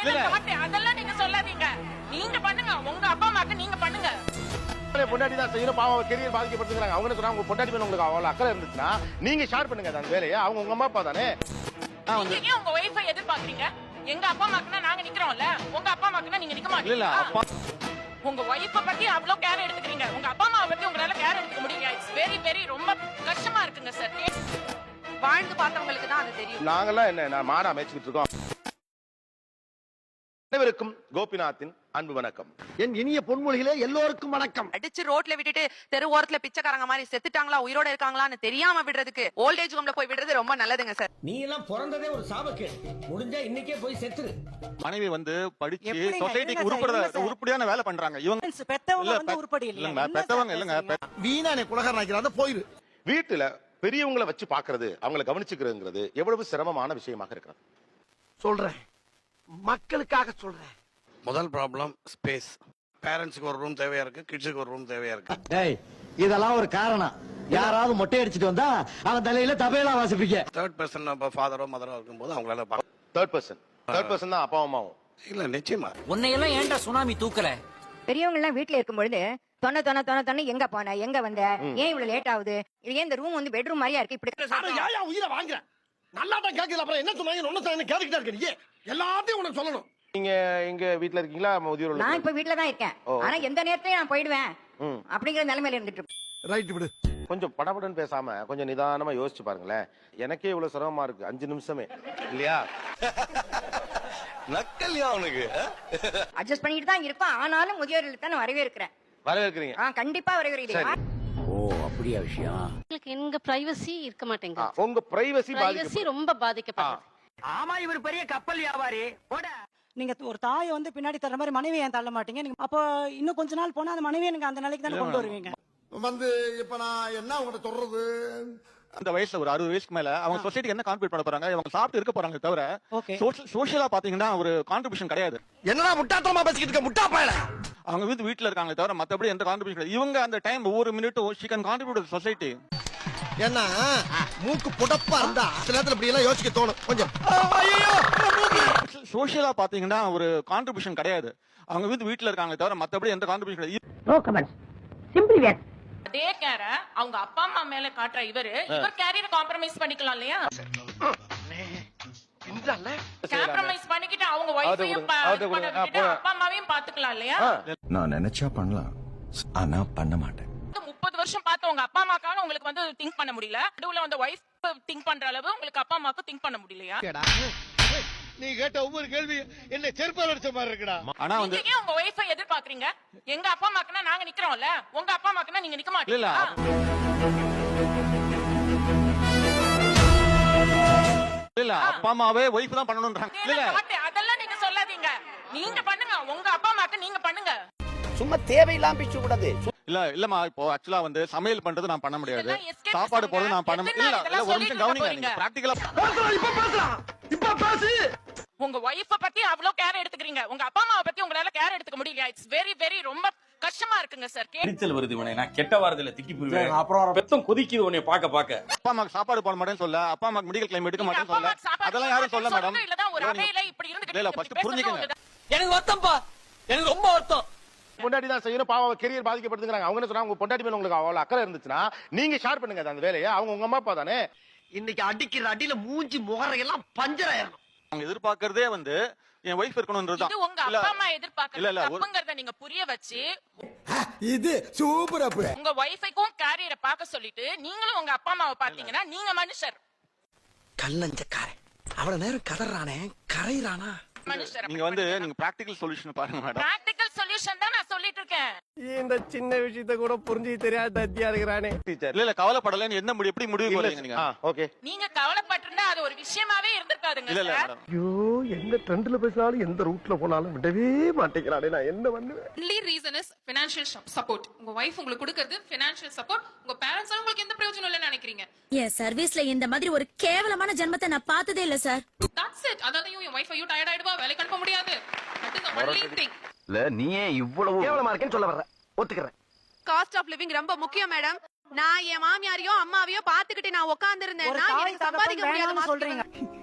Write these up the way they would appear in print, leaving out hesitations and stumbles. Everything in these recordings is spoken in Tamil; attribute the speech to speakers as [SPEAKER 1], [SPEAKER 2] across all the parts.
[SPEAKER 1] அதெல்லாம் நீங்க சொல்லாதீங்க. நீங்க பண்ணுங்க, உங்க அப்பா அம்மாக்கு நீங்க பண்ணுங்க.
[SPEAKER 2] பொண்டாட்டி தான் செய்யணும், பாவம் கெரியர் பாதிக்கப்படுத்துறாங்க. அவங்க சொன்னா உங்க பொண்டாட்டி மேல உங்களுக்கு அவ்வளவு அக்கறை இருந்துச்சுன்னா நீங்க ஷேர் பண்ணுங்க அந்த வேலையை. அவங்க உங்க அம்மா அப்பா தானே.
[SPEAKER 1] நீங்க ஏன் உங்க வைஃபை எதிர்பார்க்கறீங்க? எங்க அப்பா அம்மாக்குனா நாங்க நிக்கிறோம்ல, உங்க அப்பா அம்மாக்குனா நீங்க நிக்க மாட்டீங்களா? உங்க வைஃபை பத்தி அவ்வளவு கேர் எடுத்துக்கிறீங்க, உங்க அப்பா அம்மாவை பத்தி உங்களால கேர் எடுத்துக்க முடியல. இட்ஸ் வெரி வெரி ரொம்ப கஷ்டமா இருக்குங்க சார். வாழ்ந்து பார்த்தவங்களுக்கு தான் அது தெரியும்.
[SPEAKER 2] நாங்கெல்லாம் என்ன மாடா மேய்ச்சிட்டு இருக்கோம். அனைவருக்கும் கோபிநாத்தின் அன்பு வணக்கம்.
[SPEAKER 3] என் இனிய பொன்மொழிகளே எல்லோருக்கும் வணக்கம்.
[SPEAKER 4] அடிச்சு ரோட்ல விட்டுட்டு தெரு ஓரத்துல பிச்சைக்காரங்க மாதிரி செத்துட்டாங்களா உயிரோட இருக்காங்களான்னு தெரியாம விடுறதுக்கு ஓல்டேஜ் ஹோம்ல போய் விடுறது ரொம்ப நல்லதுங்க சார்.
[SPEAKER 3] நீ எல்லாம் பிறந்ததே ஒரு சாபக்கேடு. முடிஞ்சா இன்னைக்கே போய் செத்துரு.
[SPEAKER 5] மனைவி வந்து படிச்சு சொசைட்டிக்கு உருப்படியான வேலை பண்றாங்க. இவங்க
[SPEAKER 6] பெத்தவங்க வந்து உருப்படி இல்ல.
[SPEAKER 5] பெத்தவங்க இல்லங்க.
[SPEAKER 3] வீணானே குலகாரனாக்கிறாத போயிரு.
[SPEAKER 2] வீட்டுல பெரியவங்களை வச்சு பாக்குறது, அவங்களை கவனிச்சுக்கிறதுங்கிறது எவ்வளவு சிரமமான விஷயமாக இருக்கிறது.
[SPEAKER 3] சொல்றேன், மக்களுக்காக சொல்றேன்.
[SPEAKER 7] முதல் ப்ராப்ளம் ஸ்பேஸ். பேரண்ட்ஸ்க்கு ஒரு ரூம் தேவையா இருக்கு, கிட்ஸுக்கு ஒரு ரூம் தேவையா இருக்கு.
[SPEAKER 3] டேய், இதெல்லாம் ஒரு காரணம். யாராவது மொட்டை அடிச்சிட்டு வந்தா அவன் தலையில தபையெல்லாம் வாசிப்பீங்க.
[SPEAKER 7] தேர்ட் பர்சன் ஃபாதரோ மதரோ இருக்கும்போது அவங்களால
[SPEAKER 2] தேர்ட் பர்சன் தான் அப்பா அம்மாவும்.
[SPEAKER 7] இல்ல நிச்சயமா.
[SPEAKER 6] உன்னையெல்லாம் ஏன்டா சுனாமி தூக்கல?
[SPEAKER 8] பெரியவங்க எல்லாம் வீட்டுல இருக்கும் பொழுது தொன்ன எங்க போன, எங்க வந்த, ஏன் இவ்வளவு லேட் ஆகுது, இது ஏன் இந்த ரூம் வந்து பெட்ரூம் மாதிரியா இருக்கு, இப்படி
[SPEAKER 3] யாயா உயிரை வாங்குறேன். நல்லா தான் கேட்கல, அப்புறம் என்ன சொன்னாங்க ஒன்னு கேட்டுக்கிட்டே இருக்க. எல்லாத்தையும் உனக்கு சொல்லணும்.
[SPEAKER 2] நீங்க எங்க வீட்டுல இருக்கீங்களா முதியோர்?
[SPEAKER 8] நான் இப்ப வீட்டுல தான் இருக்கேன். ஆனா எந்த நேரத்தையும் நான் போயிடுவேன் அப்படிங்கிற நிலைமையில இருந்துட்டு.
[SPEAKER 3] ரைட் விடு.
[SPEAKER 2] கொஞ்சம் படபடன்னு பேசாம கொஞ்சம் நிதானமா யோசிச்சு பாருங்களேன். எனக்கே இவ்வளவு சிரமமா இருக்கு 5 நிமிஷமே இல்லையா?
[SPEAKER 7] நக்கல்யா அவனுக்கு
[SPEAKER 8] அட்ஜஸ்ட் பண்ணிட்டு தான் இருப்பேன். ஆனாலும் முதியோர்களுக்கு தான் வரவேற்கிறேன்.
[SPEAKER 2] வரவேற்கிறீங்க?
[SPEAKER 8] கண்டிப்பா வரவேற்கிறீங்க.
[SPEAKER 3] ஓ, அப்படியா விஷயம்?
[SPEAKER 9] எங்க பிரைவசி இருக்க மாட்டேங்க.
[SPEAKER 2] உங்க பிரைவசி
[SPEAKER 9] ரொம்ப பாதிக்கப்படுது.
[SPEAKER 6] ஆமா, இவர் பெரிய கப்பல் வியாபாரி. நீங்க ஒரு தாயை வந்து பின்னாடி தர மாதிரி மனைவி ஏன் தள்ள மாட்டீங்க? அப்போ இன்னும் கொஞ்ச நாள் போனா அந்த மனைவியை நீங்க அந்த நிலைக்கு தானே கொண்டு வருவீங்க.
[SPEAKER 3] வந்து இப்ப நான் என்ன உங்கள்ட்ட சொல்றது?
[SPEAKER 5] அந்த வயசுல ஒரு 60 வயசுக்கு மேல அவங்க சொசைட்டிக்கு என்ன கான்ட்ரிபியூட் பண்ண போறாங்க? அவங்க சாப்பிட்டு இருக்க போறாங்க தவிர சோஷியலா பாத்தீங்கன்னா ஒரு கான்ட்ரிபியூஷன் கிடையாது.
[SPEAKER 3] என்னடா முட்டாத்தனமா பேசிக்கிட்டு இருக்க முட்டா பயல.
[SPEAKER 5] அவங்க வீட்டுல இருக்காங்க தவிர மத்தபடி எந்த கான்ட்ரிபியூஷன் கிடையாது. இவங்க அந்த டைம் ஒவ்வொரு மினிட்டும் she can contribute to society.
[SPEAKER 3] ஏன்னா மூக்கு புடப்பா இருந்தா சில நேரத்துல இப்படி எல்லாம் யோசிக்க தோணும் கொஞ்சம்.
[SPEAKER 5] சோஷியலா பாத்தீங்கன்னா ஒரு கான்ட்ரிபியூஷன் கிடையாது. அவங்க வீட்டுல இருக்காங்க தவிர மத்தபடி எந்த கான்ட்ரிபியூஷன் கிடையாது.
[SPEAKER 1] அதே கேர அவங்க அப்பா அம்மா மேல காட்டுற இவர் கேரியரை காம்ப்ரமைஸ் பண்ணிக்கலாம் இல்லையா? காம்ப்ரமைஸ் பண்ணிக்கிட்டு அவங்க வைஃபையும் அப்பா அம்மாவையும் பாத்துக்கலாம் இல்லையா?
[SPEAKER 10] நான் நினைச்சா பண்ணலாம், ஆனா பண்ண மாட்டேன்.
[SPEAKER 1] 30 வருஷம் பார்த்து உங்க அப்பா அம்மாக்காக உங்களுக்கு வந்து திங்க் பண்ண முடியல. நடுவுல வந்து வைஃப் திங்க் பண்ற அளவு உங்களுக்கு அப்பா அம்மாக்கு திங்க் பண்ண முடியலையா?
[SPEAKER 3] நீ கேட்ட ஒவ்வொரு கேள்வி என்ன செருப்பால் அடிச்ச மாதிரி இருக்குடா.
[SPEAKER 5] ஆனா வந்து
[SPEAKER 1] நீங்க உங்க வைஃபை எதிர்பார்க்கறீங்க. எங்க அப்பா அம்மாக்குனா நாங்க நிக்கிறோம்ல, உங்க அப்பா அம்மாக்குனா நீங்க நிக்க மாட்டீங்களா?
[SPEAKER 5] இல்ல அப்பா அம்மாவே வைஃப் தான் பண்ணணும்ன்றாங்க. இல்ல
[SPEAKER 1] அதெல்லாம் நீங்க சொல்லாதீங்க. நீங்க பண்ணுங்க, உங்க அப்பா அம்மாக்கு நீங்க பண்ணுங்க.
[SPEAKER 6] சும்மா தேவையில்லாம பேச கூடாது.
[SPEAKER 5] இல்லம்மா, இப்போ ஆக்சுவலா வந்து சமையல் பண்றது நான் பண்ண முடியாது, சாப்பாடு போடுறது நான் பண்ண முடியாது. இல்ல ஒரு நிமிஷம் கவனிங்க, பிராக்டிகலா
[SPEAKER 3] இப்ப பேசு.
[SPEAKER 1] உங்க வைஃபை பத்தி அவ்வளவு கேர் எடுத்துக்கிறீங்க, உங்க அப்பா அம்மாவை பத்தி உங்களால கேர் எடுத்துக்க முடியல. இட்ஸ் வெரி வெரி ரொம்ப கஷ்டமா இருக்குங்க சார்.
[SPEAKER 11] எரிச்சல் வருது உனே, நான் கெட்ட வாரத்துல திக்கி போடுவேன். அப்புறம் பெத்தம் கொதிக்குது உன்னை பாக்க.
[SPEAKER 5] அப்பா அம்மாக்கு சாப்பாடு போட மாட்டேன்னு சொல்ல, அப்பா அம்மாக்கு மெடிக்கல் கிளைம் எடுக்க மாட்டேன்னு சொல்ல, அதெல்லாம் யாரும் சொல்ல மேடம்.
[SPEAKER 1] ஒரு அறையில இப்படி இருந்துட்டு
[SPEAKER 5] இல்ல ஃபர்ஸ்ட் புரிஞ்சுக்கங்க.
[SPEAKER 6] எனக்கு வருத்தம்பா, எனக்கு ரொம்ப வருத்தம்.
[SPEAKER 2] பொண்டாட்டி தான் செய்யணும், பாவம் கெரியர் பாதிக்கப்படுத்துறாங்க. அவங்க சொன்னா உங்க பொண்டாட்டி மேல உங்களுக்கு அவ்வளவு அக்கறை இருந்துச்சுன்னா நீங்க ஷேர் பண்ணுங்க அந்த வேலையை. அவங்க உங்க அம்மா அப்பா தானே.
[SPEAKER 3] இன்னைக்கு அடிக்கிற அடியில மூஞ்சி முகரையெல்லாம் பஞ்சர் ஆயிரும்.
[SPEAKER 5] அவங்க எதிர்பார்க்கறதே வந்து என் வைஃப் இருக்கணும்ன்றதுதான்.
[SPEAKER 1] இது உங்க அப்பா அம்மா எதிர்பார்க்கறது தப்புங்கறத நீங்க புரிய வச்சு
[SPEAKER 3] இது சூப்பர். அப்ப
[SPEAKER 1] உங்க வைஃபைக்கும் கேரியரை பார்க்க சொல்லிட்டு நீங்களும் உங்க அப்பா அம்மாவை பாத்தீங்கன்னா நீங்க மனுஷர்.
[SPEAKER 3] கல்லஞ்சக்காரன் அவள நேரம் கதறானே கரைறானா
[SPEAKER 1] மனுஷர்.
[SPEAKER 5] நீங்க வந்து நீங்க பிராக்டிகல் சொல்யூஷன் பாருங்க மேடம்.
[SPEAKER 1] பிராக்டிகல் சொல்யூஷன் தான் நான் சொல்லிட்டு இருக்கேன்.
[SPEAKER 6] இந்த சின்ன விஷயத்தை கூட புரிஞ்சு தெரியாத தத்தியா இருக்கிறானே.
[SPEAKER 5] இல்ல கவலைப்படல, நீ என்ன எப்படி முடிவு போறீங்க நீங்க?
[SPEAKER 2] ஓகே,
[SPEAKER 1] நீங்க கவலைப்பட்டிருந்தா அது ஒரு விஷயமாவே இருந்திருக்காதுங்க
[SPEAKER 5] இல்ல
[SPEAKER 1] சார்.
[SPEAKER 5] மேடம்.
[SPEAKER 3] ஐயோ, எந்த ட்ரெண்ட்ல பேசினாலும் எந்த ரூட்ல போனாலும் விடவே மாட்டேங்கிறானே. நான் என்ன பண்ணுவேன்?
[SPEAKER 4] Only reason is financial support. உங்க வைஃப் உங்களுக்கு கொடுக்கிறது ஃபினான்ஷியல் சப்போர்ட். உங்க பேரண்ட்ஸ் உங்களுக்கு எந்த பிரயோஜனம் இல்லைன்னு நினைக்கிறீங்க?
[SPEAKER 9] என் சர்வீஸ்ல இந்த மாதிரி ஒரு கேவலமான ஜென்மத்தை நான் பார்த்ததே இல்ல சார்.
[SPEAKER 4] That's it. அதாவது உங்க வைஃப் ஐயோ டயர்ட் ஆயிடுவா, வேலைக்கு அனுப்ப முடியாது. That is the only thing.
[SPEAKER 10] இல்ல நீ ஏன் இவ்வளவு
[SPEAKER 3] கேவலமா இருக்கேன்னு சொல்ல வர்ற? ஒத்துக்கிறேன்.
[SPEAKER 4] காஸ்ட் ஆஃப் லிவிங் ரொம்ப முக்கியம் மேடம். நான் என் மாமியாரையோ அம்மாவையோ பாத்துக்கிட்டு நான் உட்கார்ந்து இருந்தேன்னா எனக்கு சம்பாதிக்க முடியாது
[SPEAKER 6] சொல்றீங்க.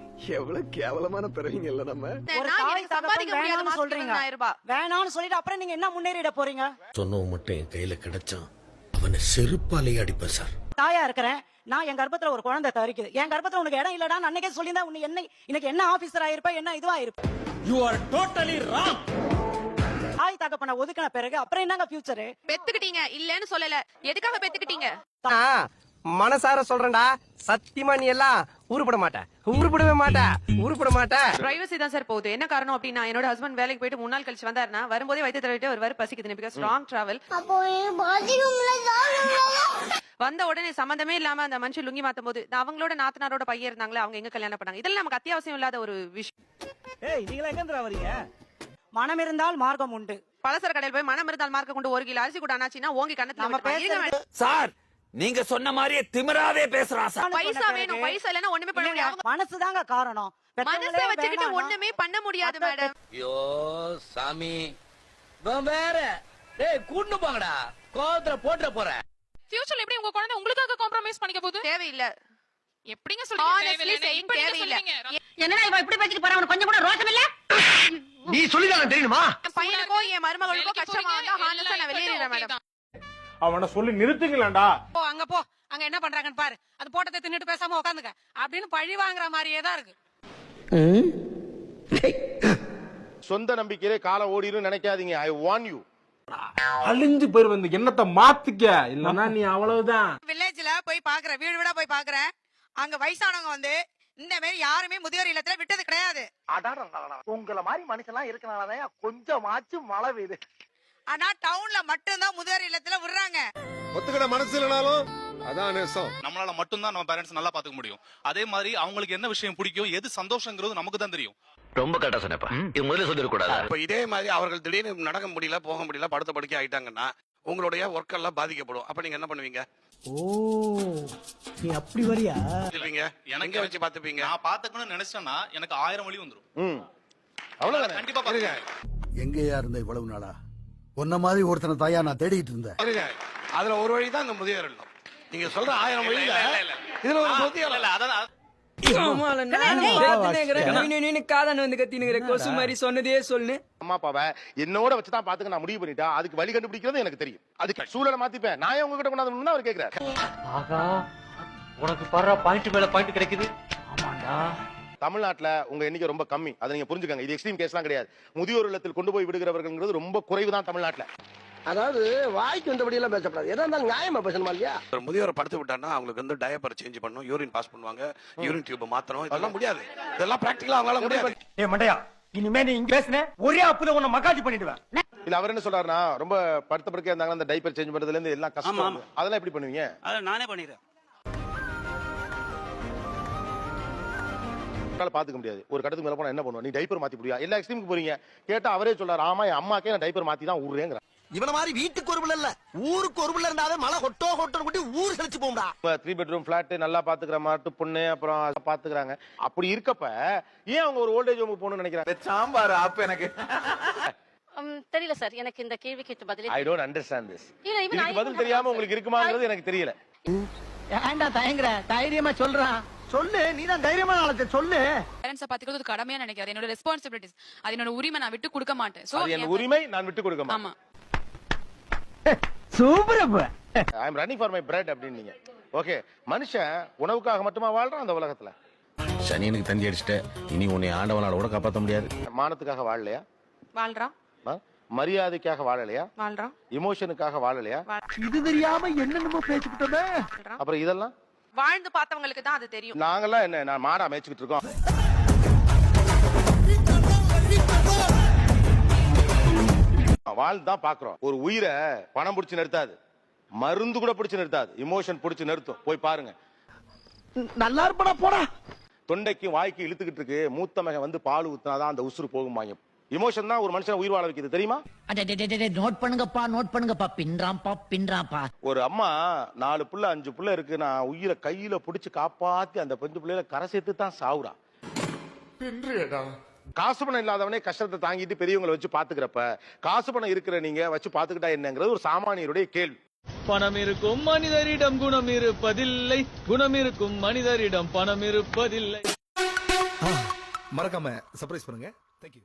[SPEAKER 3] எவ்வளவு கேவலமான பிறவிங்க இல்ல நம்ம.
[SPEAKER 6] ஒரு
[SPEAKER 4] நான்
[SPEAKER 6] தாய்
[SPEAKER 4] எனக்கு சம்பாதிக்க
[SPEAKER 6] தகப்பன்
[SPEAKER 4] முடியாத
[SPEAKER 6] வேணாம்னு
[SPEAKER 4] மாசத்துக்கு
[SPEAKER 6] சொல்றீங்க
[SPEAKER 4] 20,000 ரூபாய்.
[SPEAKER 6] வேணாம்னு சொல்லிட்டு அப்புறம் நீங்க என்ன முன்னேறிட போறீங்க?
[SPEAKER 3] சொன்னவன் மட்டும் என் கையில கிடைச்சான் அவனை செருப்பாலேயே அடிப்பேன் சார்.
[SPEAKER 6] தாயா இருக்கிறேன் நான், என் கர்ப்பத்துல ஒரு குழந்தை தரிக்குது, என் கர்ப்பத்துல உனக்கு இடம் இல்லடான்னு அன்னைக்கே சொல்லியிருந்தா உன்னை என்ன இன்னைக்கு என்ன ஆபீசர் ஆயிருப்ப, என்ன இதுவா இருப்ப?
[SPEAKER 11] You are totally wrong.
[SPEAKER 6] தாய் தகப்பனை ஒதுக்கின பிறகு அப்புறம் என்னங்க ஃபியூச்சர்?
[SPEAKER 4] பெத்துக்கிட்டீங்க இல்லன்னு சொல்லல, எதுக்காக பெத்துக்கிட்டீங்க?
[SPEAKER 3] மனசார சொல்றேன்டா, சத்தியமா நீ எல்லாம் உருப்பட மாட்ட.
[SPEAKER 4] பிரைவசி தான் சார் போகுது. என்ன காரணம் அப்படின்னா, என்னோட ஹஸ்பண்ட் வேலைக்கு போயிட்டு 3 நாள் கழிச்சு வந்தாருன்னா வரும்போதே வயிற்று தடவிட்டு ஒரு பசிக்குது, பிகாஸ் லாங் டிராவல். வந்த உடனே சம்பந்தமே இல்லாம அந்த மனுஷன் லுங்கி மாத்தும் போது அவங்களோட நாத்தனாரோட பையன் இருந்தாங்களே, அவங்க எங்க கல்யாணம் பண்ணாங்க? இதெல்லாம் நமக்கு அத்தியாவசியம் இல்லாத ஒரு விஷயம்.
[SPEAKER 6] ஏய் நீங்க எங்க வரீங்க? மனம் இருந்தால் மார்க்கம் உண்டு.
[SPEAKER 4] பலசர கடையில் போய் மனம் இருந்தால் மார்க்க கொண்டு 1 கிலோ அரிசி கூட அனாச்சினா ஓங்கி கண்ணத்துல
[SPEAKER 11] சார் நீங்க சொன்ன மாதிரியே திமிராவே பேசுறான் சார்.
[SPEAKER 4] பைசா வேணும், பைசா இல்லனா ஒண்ணுமே பண்ண முடியாது.
[SPEAKER 6] மனசுதாங்க காரணம்.
[SPEAKER 4] மனசை வச்சுக்கிட்டு ஒண்ணுமே பண்ண முடியாது மேடம்.
[SPEAKER 11] ஐயோ சாமி வேற டேய் கூட்டு போங்கடா, கோவத்துல போட்ற போறேன்.
[SPEAKER 1] ஃபியூச்சர்ல எப்படி உங்க குழந்தை உங்களுக்காக காம்ப்ரமைஸ் பண்ணிக்க போகுது?
[SPEAKER 4] தேவையில்ல.
[SPEAKER 1] எப்படிங்க சொல்றீங்க?
[SPEAKER 8] என்னடா இவ இப்படி பேசிட்டு போறா, உனக்கு கொஞ்சம் கூட ரோஷம் இல்ல?
[SPEAKER 3] நீ சொல்லிதான் தெரியுமா?
[SPEAKER 4] என் பையனுக்கோ என் மருமகளுக்கோ கஷ்டமா வந்தா ஹானஸா நான் வெளியேறேன் மேடம்.
[SPEAKER 2] அவனை சொல்லி நிறுத்துங்களேன்டா.
[SPEAKER 6] போ அங்க என்ன பண்றாங்கன்னு பாரு, அது போட்டதை தின்னுட்டு பேசாம உட்காந்துக்க அப்படின்னு பழி வாங்குற மாதிரியே தான் இருக்கு.
[SPEAKER 2] சொந்த நம்பிக்கையிலே கால ஓடிரும் நினைக்காதீங்க. ஐ வார்ன் யூ.
[SPEAKER 5] அழிஞ்சு போயிருவ, இந்த எண்ணத்தை மாத்திக்க, இல்லன்னா நீ அவ்வளவுதான்.
[SPEAKER 6] வில்லேஜ்ல போய் பாக்குற, வீடு வீடா போய் பாக்குறேன், அங்க வயசானவங்க வந்து இந்த மாதிரி யாருமே முதியோர் இல்லத்துல விட்டது கிடையாது.
[SPEAKER 3] உங்களை மாதிரி மனுஷன்லாம் இருக்கனாலதான் கொஞ்சமாச்சும் மழை பெய்யுது.
[SPEAKER 6] ஆனா டவுன்ல மட்டும்தான் முதியோர் இல்லத்துல விடுறாங்க.
[SPEAKER 3] ஒத்துக்கிட மனசு இல்லனாலும் அதான் நேசம்.
[SPEAKER 5] நம்மளால மட்டும்தான் நம்ம பேரண்ட்ஸ் நல்லா பாத்துக்க முடியும். அதே மாதிரி அவங்களுக்கு என்ன விஷயம் பிடிக்கும், எது சந்தோஷங்கிறது நமக்கு தான் தெரியும்.
[SPEAKER 11] ரொம்ப கரெக்டா சொன்னப்பா, இது முதல்ல சொல்லிட கூடாது.
[SPEAKER 7] இப்ப இதே மாதிரி அவர்கள் திடீர்னு நடக்க முடியல, போக முடியல, படுத்த படுக்கை ஆயிட்டாங்கன்னா உங்களுடைய ஒர்க் எல்லாம் பாதிக்கப்படும். அப்ப நீங்க என்ன பண்ணுவீங்க?
[SPEAKER 6] ஓ நீ அப்படி வரியா?
[SPEAKER 7] எனக்கு வச்சு பாத்துப்பீங்க.
[SPEAKER 5] நான் பாத்துக்கணும்னு நினைச்சேன்னா எனக்கு 1000 வழி வந்துரும்.
[SPEAKER 2] அவ்வளவுதான்.
[SPEAKER 5] கண்டிப்பா பாருங்க.
[SPEAKER 3] எங்கயா இருந்த இவ்வளவு நாளா? உன்ன மாதிரி ஒருத்தனை தாயா நான் தேடிட்டு இருந்தேன்.
[SPEAKER 7] அதுல ஒரு வழி தான் இந்த முதியோர் இல்லம். நீங்க சொல்ற 1000 வழி இதுல ஒரு முதியோர் இல்ல. அதான்
[SPEAKER 2] அம்மா அப்பாவை என்னோட வச்சுதான் பாத்துக்க நான் முடிவு பண்ணிட்டா, அதுக்கு வழி கண்டுபிடிக்கிறது எனக்கு தெரியும். அதுக்கு சூழலை மாத்திப்பேன். நான் உங்ககிட்ட கொண்டாந்து அவர் கேக்குறாரு.
[SPEAKER 11] உனக்கு பர பாயிண்ட் மேல பாயிண்ட் கிடைக்குது. ஆமாண்டா.
[SPEAKER 2] தமிழ்நாட்டுல உங்க எண்ணிக்கை ரொம்ப கம்மி, அதை நீங்க புரிஞ்சுக்கங்க. இது எக்ஸ்ட்ரீம் கேஸ்லாம் கிடையாது. முதியோர் இல்லத்தில் கொண்டு போய் விடுகிறவர்கள் ரொம்ப குறைவு தான் தமிழ்நாட்டுல.
[SPEAKER 3] அதாவது வாய்க்கு வந்தபடி எல்லாம் பேசப்படாது. எதா இருந்தாலும் நியாயமா பேசணுமா இல்லையா?
[SPEAKER 7] ஒரு முதியோரை படுத்து விட்டான்னா அவங்களுக்கு வந்து டயப்பர் சேஞ்ச் பண்ணணும், யூரின் பாஸ் பண்ணுவாங்க, யூரின் டியூப் மாத்தணும். இதெல்லாம் முடியாது. இதெல்லாம் பிராக்டிகலா அவங்களால முடியாது.
[SPEAKER 3] ஏ மண்டையா, இனிமே நீ இங்க பேசுன ஒரே அப்புல உன்னை மக்காஜி பண்ணிடுவேன்.
[SPEAKER 2] இல்ல அவர் என்ன சொல்றாருன்னா, ரொம்ப படுத்த படுக்கையா இருந்தாங்க, அந்த டைப்பர் சேஞ்ச் பண்றதுல இருந்து எல்லாம் கஷ்டம். அதெல்லாம் எப்படி பண்ணுவீங்க?
[SPEAKER 11] அத நானே பண்ணிடுறேன்.
[SPEAKER 2] பாத்துக்க முடியாது. ஒரு கடத்துக்கு மேல போனா என்ன பண்ணுவா? நீ டைப்பர் மாத்தி முடியா? எல்லா எக்ஸ்ட்ரீமுக்கு போறீங்க. கேட்டா அவரே சொல்றாரு, ஆமா என் அம்மாக்கே நான் டைப்பர் மாத்தி தான் விடுறேங்கிற.
[SPEAKER 3] இவன மாதிரி வீட்டுக்கு ஒரு பிள்ளை இல்ல, ஊருக்கு ஒரு பிள்ளை இருந்தாவே மழை கொட்டோ கொட்டி ஊர் செழிச்சு போகும்டா.
[SPEAKER 2] 3 பெட்ரூம் பிளாட் நல்லா பாத்துக்கிற மாட்டு பொண்ணு அப்புறம் பாத்துக்கிறாங்க. அப்படி இருக்கப்ப ஏன் அவங்க ஒரு ஓல்டேஜ் ஹோமுக்கு போகணும்னு நினைக்கிறாங்க?
[SPEAKER 5] சாம்பார் அப்ப எனக்கு
[SPEAKER 8] தெரியல சார், எனக்கு இந்த கேள்விக்கு பதில்
[SPEAKER 2] ஐ டோன்ட் அண்டர்ஸ்டாண்ட் திஸ். இதுக்கு பதில் தெரியாம உங்களுக்கு இருக்குமாங்கிறது எனக்கு தெரியல.
[SPEAKER 3] ஏன்டா தயங்குற? தைரியமா சொல்றான். சொல்லு, நீதான் தைரியமா நாளை சொல்லு.
[SPEAKER 1] பேரண்ட்ஸை பாத்துக்கிறது ஒரு கடமையா நினைக்காது. என்னோட ரெஸ்பான்சிபிலிட்டிஸ், அது என்னோட உரிமை, நான் விட்டு கொடுக்க மாட்டேன். சோ
[SPEAKER 2] அது என் உரிமை, நான் விட்டு கொடுக்க மாட்டேன்.
[SPEAKER 1] ஆமா
[SPEAKER 3] super.
[SPEAKER 2] I am running for my bread அப்படினீங்க. ஓகே, மனுஷன் உணவுக்காக மட்டுமா வாழ்றான் அந்த உலகத்துல?
[SPEAKER 10] சனியனுக்கு தந்தி அடிச்சிட்ட, இனி உன்னை ஆண்டவனால கூட காப்பாற்ற முடியாது.
[SPEAKER 2] மானத்துக்காக வாழலையா?
[SPEAKER 4] வாழ்றான்.
[SPEAKER 2] மரியாதைக்காக வாழலையா?
[SPEAKER 4] வாழ்றான்.
[SPEAKER 2] இமோஷனுக்காக வாழலையா?
[SPEAKER 3] இது தெரியாம என்னென்னமோ பேசிக்கிட்டோமே.
[SPEAKER 2] அப்புறம் இதெல்லாம்
[SPEAKER 4] வாழ்ந்து பார்த்தவங்களுக்கு தான் அது தெரியும்.
[SPEAKER 2] நாங்கெல்லாம் என்ன, நான் மாடா மேய்ச்சிட்டு இருக்கோம். வாழ்ந்து தான் பாக்குறோம். ஒரு உயிரை பணம் பிடிச்சு நிறுத்தாது, மருந்து கூட பிடிச்சு நிறுத்தாது, இமோஷன் பிடிச்சு நிறுத்தும். போய் பாருங்க.
[SPEAKER 3] நல்லா இருப்படா போடா.
[SPEAKER 2] தொண்டைக்கு வாய்க்கு இழுத்துக்கிட்டு இருக்கு, மூத்த மகன் வந்து பால் ஊத்தினாதான் அந்த உசுறு போகுமாங்க. இமோஷன் தான் ஒரு மனுஷனை உயிர் வாழ வைக்குது, தெரியுமா?
[SPEAKER 6] நோட் பண்ணுங்கப்பா, பின்றாம்பா.
[SPEAKER 2] ஒரு அம்மா 4 புள்ள 5 புள்ள இருக்கு, நான் உயிரை கையில பிடிச்சு காப்பாத்தி அந்த 5 பிள்ளைல கரை சேர்த்து தான் சாவுறா. காசு பணம் இல்லாதவனே கஷ்டத்தை தாங்கிட்டு பெரியவங்களை வச்சு பாத்துக்கிறப்ப, காசு பணம் இருக்கிற நீங்க வச்சு பாத்துக்கிட்டா என்னங்கிறது ஒரு சாமானியருடைய கேள்வி.
[SPEAKER 11] பணம் இருக்கும் மனிதரிடம் குணம் இருப்பதில்லை, குணம் இருக்கும் மனிதரிடம் பணம் இருப்பதில்லை.
[SPEAKER 3] மறக்காம சர்ப்ரைஸ் பண்ணுங்க. தேங்க்யூ.